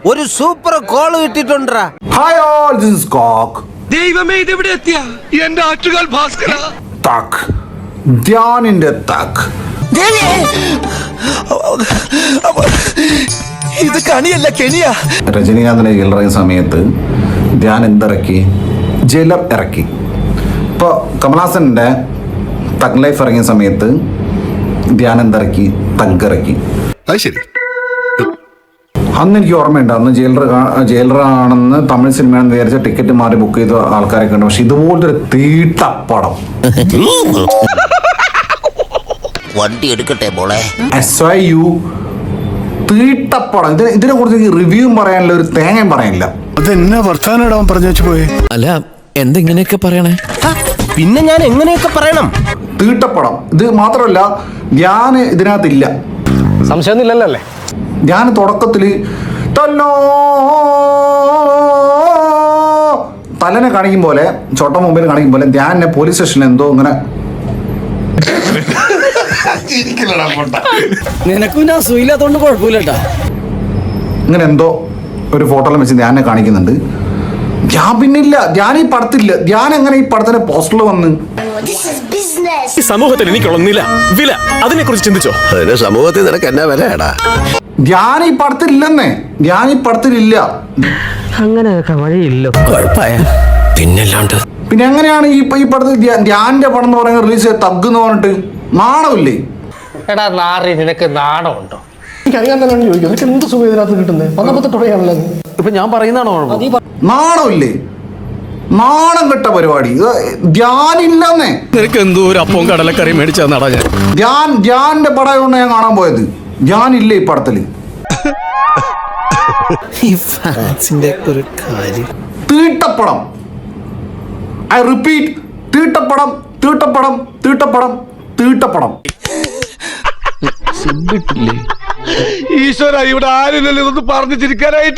ഒരു super call കിട്ടിട്ടുണ്ടാ. Hi all, this is cook. ദൈവമേ, ഇതെവിടെ എത്തിയ എന്റെ ആറ്റുകാൽ ഭാസ്കര. തക്ക്, ധ്യാനിന്റെ തക്ക്. ഇത് കണിയല്ല, കെണിയാ. രജനീകാന്തിന്റെ ജയിലിറങ്ങിയ സമയത്ത് ധ്യാൻ എന്തിറക്കി? ജയിലർ ഇറക്കി. ഇപ്പോൾ കമൽഹാസന്റെ തഗ് ലൈഫ് ഇറങ്ങിയ സമയത്ത് ധ്യാൻ എന്തിറക്കി? തഗ് ഇറക്കി. ശരി. അന്ന് എനിക്ക് ഓർമ്മയുണ്ട്, അന്ന് ജയിലറാണെന്ന് തമിഴ് സിനിമയാണെന്ന് വിചാരിച്ച ടിക്കറ്റ് മാറി ബുക്ക് ചെയ്ത ആൾക്കാരൊക്കെ ഉണ്ട്. പക്ഷെ ഇതുപോലത്തെ ഒരു തീട്ടപ്പടം വണ്ടി എടുക്കട്ടെ മോളെ. SYU തീട്ടപ്പടം. ഇതിനെ കുറിച്ച് റിവ്യൂവും പറയാനില്ല, ഒരു തേങ്ങയും പറയാനില്ല. അതെന്നാ വർത്താനം ഇടാൻ പറഞ്ഞു വെച്ചു പോയെ? അല്ല, എന്തെങ്ങനെയൊക്കെ പറയണേ? പിന്നെ ഞാൻ എങ്ങനെയൊക്കെ പറയണം? തീട്ടപ്പടം. ഇത് മാത്രമല്ല, ധ്യാൻ ഇതിനകത്തില്ല. സംശയമൊന്നുമില്ലല്ലേ? ഞാൻ തുടക്കത്തില് തലനെ കാണിക്കും പോലെ, ചോട്ട മുമ്പിൽ കാണിക്കും പോലെ ധ്യാനെ പോലീസ് സ്റ്റേഷനിൽ എന്തോ ഇങ്ങനെ നിനക്കും ഞാൻ സുഖമില്ലാത്തോണ്ട് കുഴപ്പമില്ലട്ടാ. ഇങ്ങനെ എന്തോ ഒരു ഫോട്ടോയിൽ വെച്ച് ധ്യാനെ കാണിക്കുന്നുണ്ട്. ധ്യാൻ പിന്നില്ല, ധ്യാൻ ഈ പടത്തില്ല. ധ്യാൻ എങ്ങനെ ഈ പടത്തിന്റെ പോസ്റ്ററിൽ വന്ന്? ഈ സമൂഹത്തിൽ എനിക്കുള്ള വില അതിനെ കുറിച്ച് ചിന്തിച്ചോ? അതിന് സമൂഹത്തിൽ നിനക്ക് എന്നാ വിലയാടാ? ധ്യാൻ ഈ പടത്തിലില്ലെന്നേ. ധ്യാൻ ഈ പടത്തിലില്ല. അങ്ങനെയൊക്കെ വഴിയില്ലോ. പിന്നല്ലാണ്ട് പിന്നെ എങ്ങനെയാണ് ഈ പടത്തിൽ ധ്യാന്റെ പടം എന്ന് പറയുന്നത് റിലീസ് ചെയ്ത് തഗ് എന്ന് പറഞ്ഞിട്ട്? നാണമില്ലേ? എടാ നാറി, നിനക്ക് നാണമുണ്ടോ? എനിക്കറിയാൻ തന്നെ ചോദിക്കും, നിനക്ക് എന്ത് സുഖം ഇതിനകത്ത് കിട്ടുന്നത്? വന്നപ്പോഴാണല്ലോ ഇപ്പൊ ഞാൻ പറയുന്നതാണോ? നാണമില്ലേ? നാണം കെട്ട പരിപാടി. ധ്യാനില്ലെന്നേ. നിനക്ക് എന്തോ ഒരു അപ്പവും കടലക്കറി മേടിച്ചു തന്നാടാ ഞാൻ. ധ്യാന്റെ പടമാണ് ഞാൻ കാണാൻ പോയത്. ധ്യാൻ ഇല്ല ഈ പടത്തില്. തീട്ടപ്പടം. I repeat, തീട്ടപ്പടം, തീട്ടപ്പടം, തീട്ടപ്പടം, തീട്ടപ്പടം. ഈശ്വര, ഇവിടെ ആരില്ലല്ലോ ഇതൊന്ന് പറഞ്ഞു ചിരിക്കാനായിട്ട്.